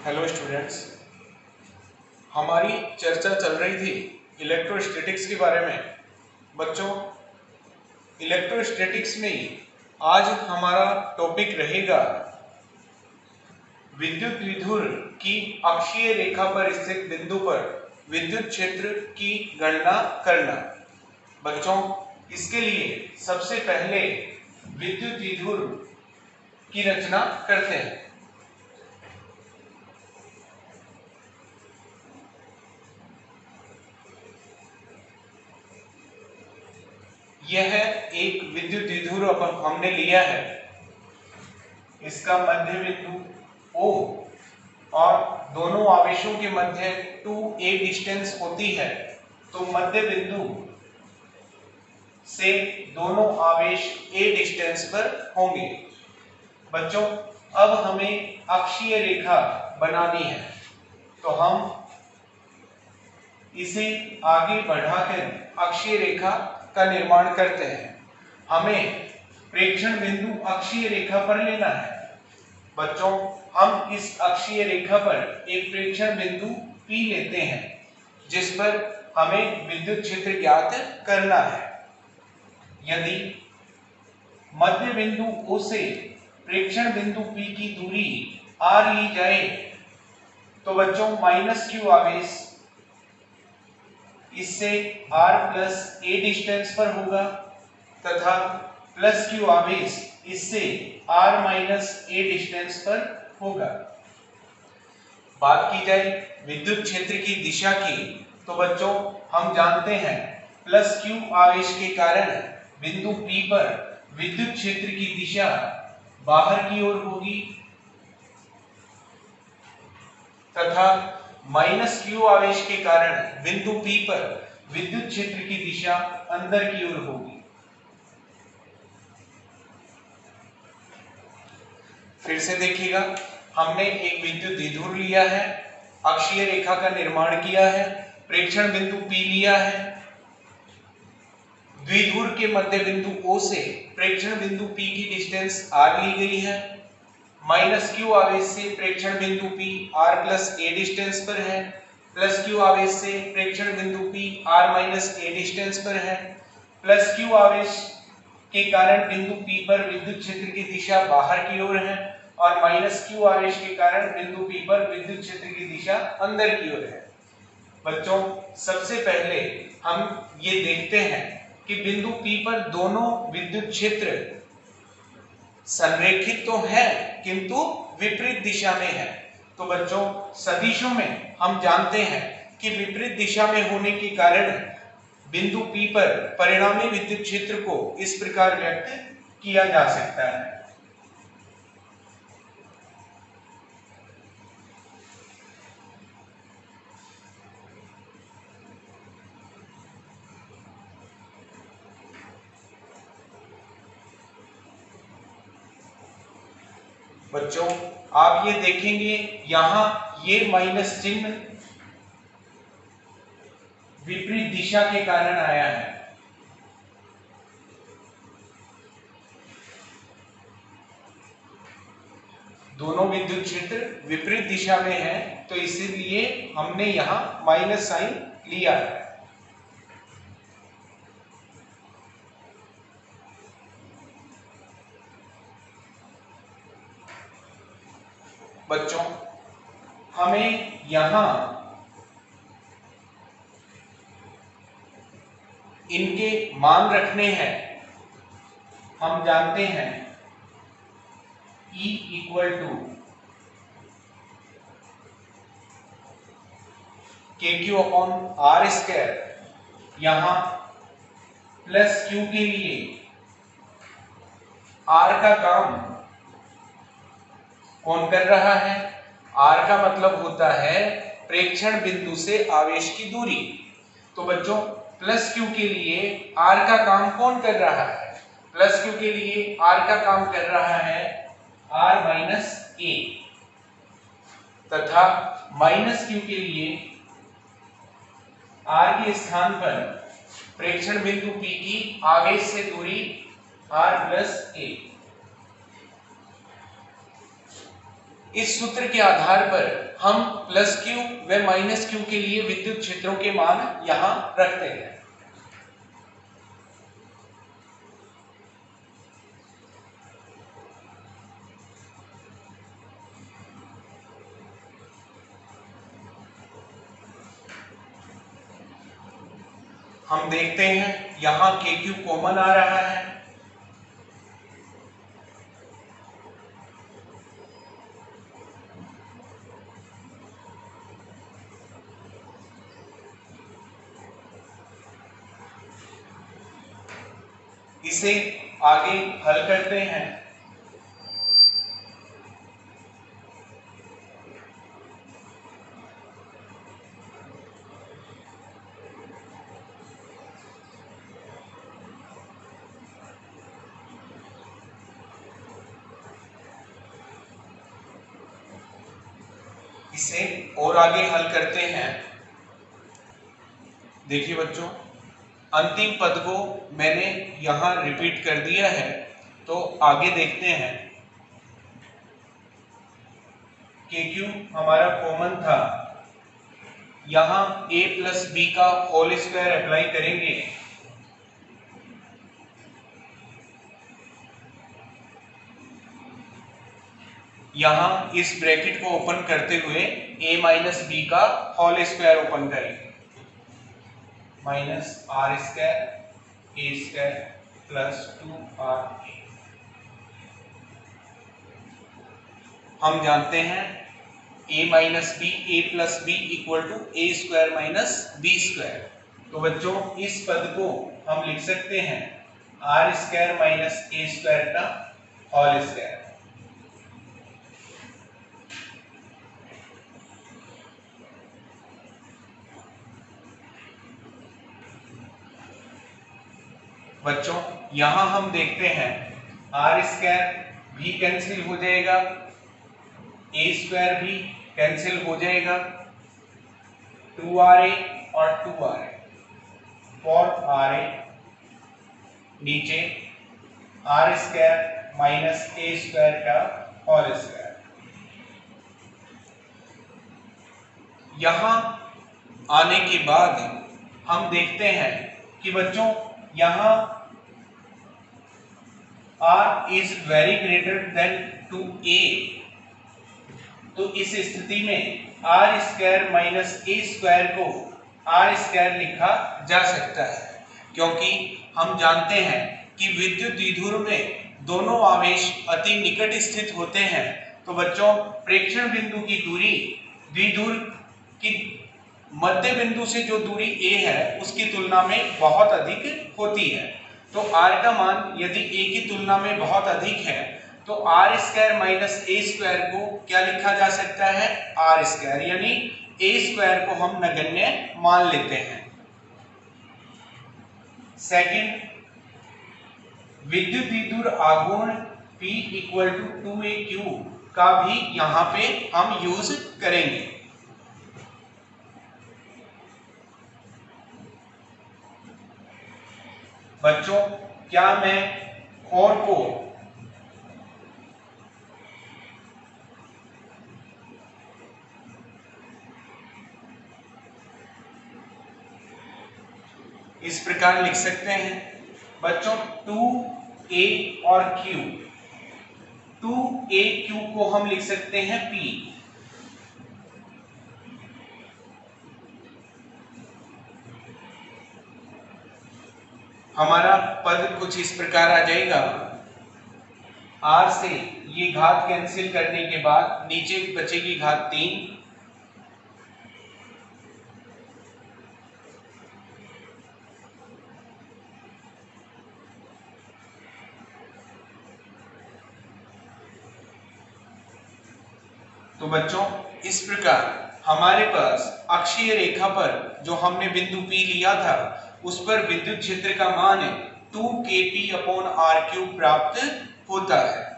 Hello students, हमारी चर्चा चल रही थी इलेक्ट्रोस्टैटिक्स के बारे में। बच्चों, इलेक्ट्रोस्टैटिक्स में ही आज हमारा टॉपिक रहेगा विद्युत द्विध्रुव की अक्षीय रेखा पर स्थित बिंदु पर विद्युत क्षेत्र की गणना करना। बच्चों, इसके लिए सबसे पहले विद्युत द्विध्रुव की रचना करते हैं। यह एक विद्युत द्विध्रुव हमने लिया है। इसका मध्य बिंदु O और दोनों आवेशों के मध्य 2a डिस्टेंस होती है, तो मध्य बिंदु से दोनों आवेश a डिस्टेंस पर होंगे। बच्चों, अब हमें अक्षीय रेखा बनानी है, तो हम इसे आगे बढ़ाकर अक्षीय रेखा का निर्माण करते हैं। हमें प्रेक्षण बिंदु अक्षीय रेखा पर लेना है। बच्चों, हम इस अक्षीय रेखा पर एक प्रेक्षण बिंदु P लेते हैं, जिस पर हमें विद्युत क्षेत्र ज्ञात करना है। यदि मध्य बिंदु O से प्रेक्षण बिंदु P की दूरी r ली जाए, तो बच्चों -q आवेश इससे r प्लस a डिस्टेंस पर होगा तथा प्लस q आवेश इससे r माइनस a डिस्टेंस पर होगा। बात की जाए विद्युत क्षेत्र की दिशा की, तो बच्चों हम जानते हैं प्लस q आवेश के कारण बिंदु P पर विद्युत क्षेत्र की दिशा बाहर की ओर होगी तथा माइनस q आवेश के कारण बिंदु P पर विद्युत क्षेत्र की दिशा अंदर की ओर होगी। फिर से देखिएगा, हमने एक विद्युत द्विध्रुव लिया है, अक्षीय रेखा का निर्माण किया है, प्रेक्षण बिंदु P लिया है, द्विध्रुव के मध्य बिंदु O से प्रेक्षण बिंदु P की डिस्टेंस r ली गई है, माइनस q आवेश से प्रेक्षण बिंदु P r plus a distance पर है, प्लस q आवेश से प्रेक्षण बिंदु P r minus a distance पर है, प्लस q आवेश के कारण बिंदु P पर विद्युत क्षेत्र की दिशा बाहर की ओर है और माइनस q आवेश के कारण बिंदु P पर विद्युत क्षेत्र की दिशा अंदर की ओर है। बच्चों, सबसे पहले हम ये देखते हैं कि बिंदु P पर दोनों विद्युत क्षेत्र संरेखित तो है किंतु विपरीत दिशा में है। तो बच्चों, सदिशों में हम जानते हैं कि विपरीत दिशा में होने के कारण बिंदु P पर परिणामी विद्युत क्षेत्र को इस प्रकार व्यक्त किया जा सकता है। बच्चों, आप ये देखेंगे यहां ये माइनस चिन्ह विपरीत दिशा के कारण आया है। दोनों विद्युत क्षेत्र विपरीत दिशा में है, तो इसीलिए हमने यहां माइनस साइन लिया है। बच्चों, हमें यहां इनके मान रखने हैं। हम जानते हैं E equal to KQ upon R square. यहां प्लस Q के लिए R का काम कौन कर रहा है? R का मतलब होता है प्रेक्षण बिंदु से आवेश की दूरी। तो बच्चों, प्लस Q के लिए R का काम कौन कर रहा है? प्लस Q के लिए R का काम कर रहा है R माइनस a तथा माइनस Q के लिए R के स्थान पर प्रेक्षण बिंदु P की आवेश से दूरी R प्लस a। इस सूत्र के आधार पर हम प्लस क्यू व माइनस क्यू के लिए विद्युत क्षेत्रों के मान यहां रखते हैं। हम देखते हैं यहां के क्यू कॉमन आ रहा है, इसे आगे हल करते हैं। इसे और आगे हल करते हैं। देखिए बच्चों, अंतिम पद को मैंने यहां रिपीट कर दिया है, तो आगे देखते हैं। के क्यू हमारा कॉमन था, यहां a प्लस बी का होल स्क्वायर अप्लाई करेंगे, यहां इस ब्रैकेट को ओपन करते हुए a माइनस बी का होल स्क्वायर ओपन करेंगे, minus R square A square plus 2r। हम जानते हैं a minus B A plus B equal to A square minus B square. तो बच्चों इस पद को हम लिख सकते हैं R square minus A square का होल स्क्वायर। बच्चों यहां हम देखते हैं आर स्क्वायर भी कैंसिल हो जाएगा, ए स्क्वायर भी कैंसिल हो जाएगा, 2ra और 2ra, 4ra, नीचे R square minus A square का होल स्क्वायर। यहां आने के बाद हम देखते हैं कि बच्चों यहां r is very greater than two a, तो इस स्थिति में R square minus A square को आर स्क्वायर लिखा जा सकता है, क्योंकि हम जानते हैं कि विद्युत द्विध्रुव में दोनों आवेश अति निकट स्थित होते हैं। तो बच्चों प्रेक्षण बिंदु की दूरी द्विध्रुव की मध्य बिंदु से जो दूरी a है उसकी तुलना में बहुत अधिक होती है। तो r का मान यदि a की तुलना में बहुत अधिक है तो R square minus A square को क्या लिखा जा सकता है, आर स्क्वायर, यानी ए स्क्वायर को हम नगण्य मान लेते हैं। सेकंड, विद्युत द्विध्रुव आघूर्ण P इक्वल टू 2aq का भी यहां पे हम यूज करेंगे। बच्चों क्या मैं और को इस प्रकार लिख सकते हैं बच्चों, 2a और q, 2aq को हम लिख सकते हैं p, हमारा पद कुछ इस प्रकार आ जाएगा। r से ये घात कैंसिल करने के बाद नीचे बचेगी घात 3, तो बच्चों इस प्रकार हमारे पास अक्षीय रेखा पर जो हमने बिंदु P लिया था उस पर विद्युत क्षेत्र का मान 2kp/r³ प्राप्त होता है।